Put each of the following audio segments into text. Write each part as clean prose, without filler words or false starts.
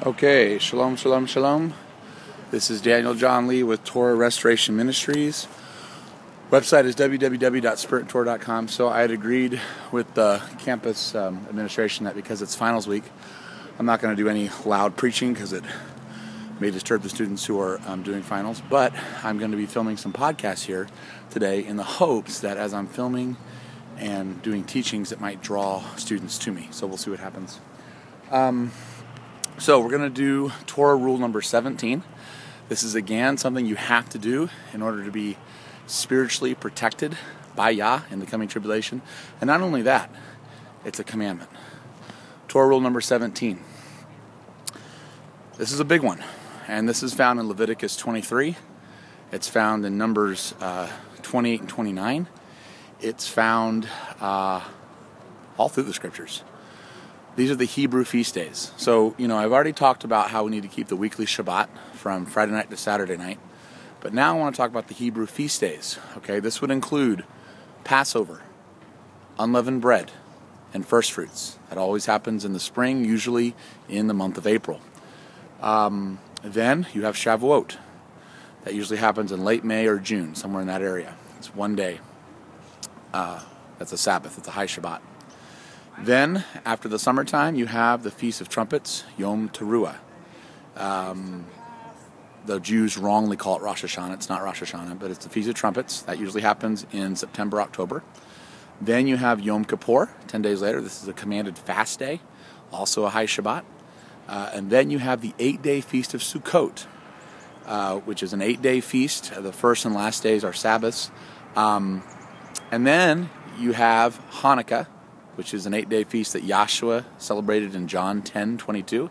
Okay, shalom, shalom, shalom. This is Daniel John Lee with Torah Restoration Ministries. Website is www.spirittorah.com. So I had agreed with the campus administration that because it's finals week, I'm not going to do any loud preaching because it may disturb the students who are doing finals. But I'm going to be filming some podcasts here today in the hopes that as I'm filming and doing teachings, it might draw students to me. So we'll see what happens. So we're going to do Torah rule number 17. This is again something you have to do in order to be spiritually protected by Yah in the coming tribulation. And not only that, it's a commandment. Torah rule number 17. This is a big one. And this is found in Leviticus 23. It's found in Numbers 28 and 29. It's found all through the scriptures. These are the Hebrew feast days. So, I've already talked about how we need to keep the weekly Shabbat from Friday night to Saturday night. But now I want to talk about the Hebrew feast days. Okay, this would include Passover, unleavened bread, and first fruits. That always happens in the spring, usually in the month of April. Then you have Shavuot. That usually happens in late May or June, somewhere in that area. It's one day. That's a Sabbath. It's a high Shabbat. Then, after the summertime, you have the Feast of Trumpets, Yom Teruah. The Jews wrongly call it Rosh Hashanah. It's not Rosh Hashanah, but it's the Feast of Trumpets. That usually happens in September, October. Then you have Yom Kippur, 10 days later. This is a commanded fast day, also a high Shabbat. And then you have the 8-day Feast of Sukkot, which is an 8-day feast. The first and last days are Sabbaths. And then you have Hanukkah, which is an 8-day feast that Yahshua celebrated in John 10:22.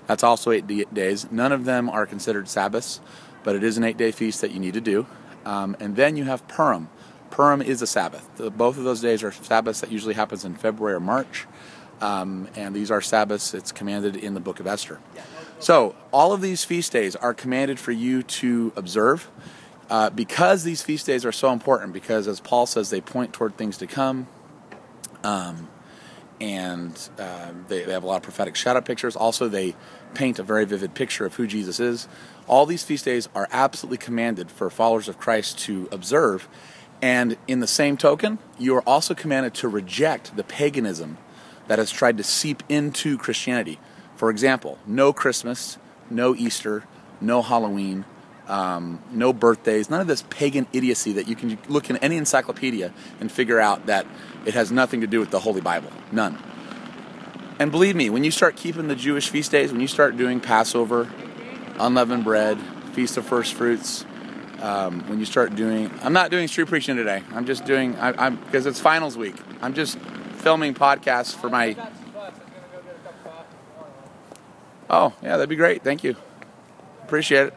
That's also 8 days. None of them are considered Sabbaths, but it is an 8-day feast that you need to do. And then you have Purim. Purim is a Sabbath. Both of those days are Sabbaths that usually happens in February or March. And these are Sabbaths. It's commanded in the book of Esther. So all of these feast days are commanded for you to observe because these feast days are so important, because as Paul says, they point toward things to come. They have a lot of prophetic shadow pictures. Also, they paint a very vivid picture of who Jesus is. All these feast days are absolutely commanded for followers of Christ to observe. And in the same token, you are also commanded to reject the paganism that has tried to seep into Christianity. For example, no Christmas, no Easter, no Halloween, no birthdays, none of this pagan idiocy that you can look in any encyclopedia and figure out that it has nothing to do with the Holy Bible. None. And believe me, when you start keeping the Jewish feast days, when you start doing Passover, unleavened bread, Feast of First Fruits, when you start doing... I'm not doing street preaching today. I'm just doing... because it's finals week. I'm just filming podcasts for my... Oh, yeah, that'd be great. Thank you. Appreciate it.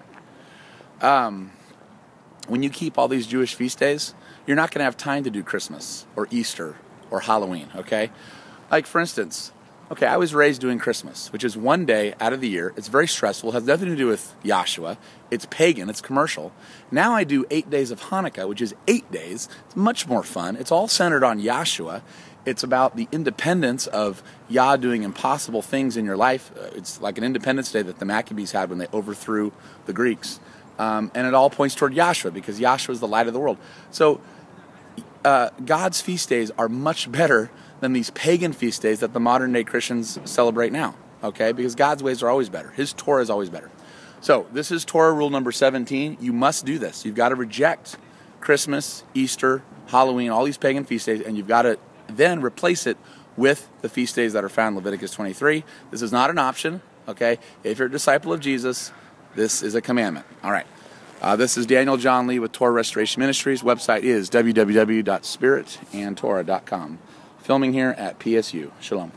When you keep all these Jewish feast days, you're not going to have time to do Christmas or Easter or Halloween, okay? Like, for instance, I was raised doing Christmas, which is one day out of the year. It's very stressful. It has nothing to do with Yahshua. It's pagan. It's commercial. Now I do 8 days of Hanukkah, which is 8 days. It's much more fun. It's all centered on Yahshua. It's about the independence of Yah doing impossible things in your life. It's like an Independence Day that the Maccabees had when they overthrew the Greeks. And it all points toward Yahshua, because Yahshua is the light of the world. So God's feast days are much better than these pagan feast days that the modern day Christians celebrate now, okay? Because God's ways are always better. His Torah is always better. So this is Torah rule number 17. You must do this. You've got to reject Christmas, Easter, Halloween, all these pagan feast days, and you've got to then replace it with the feast days that are found in Leviticus 23. This is not an option, okay? If you're a disciple of Jesus, this is a commandment. All right. This is Daniel John Lee with Torah Restoration Ministries. Website is www.spirittorah.com. Filming here at PSU. Shalom.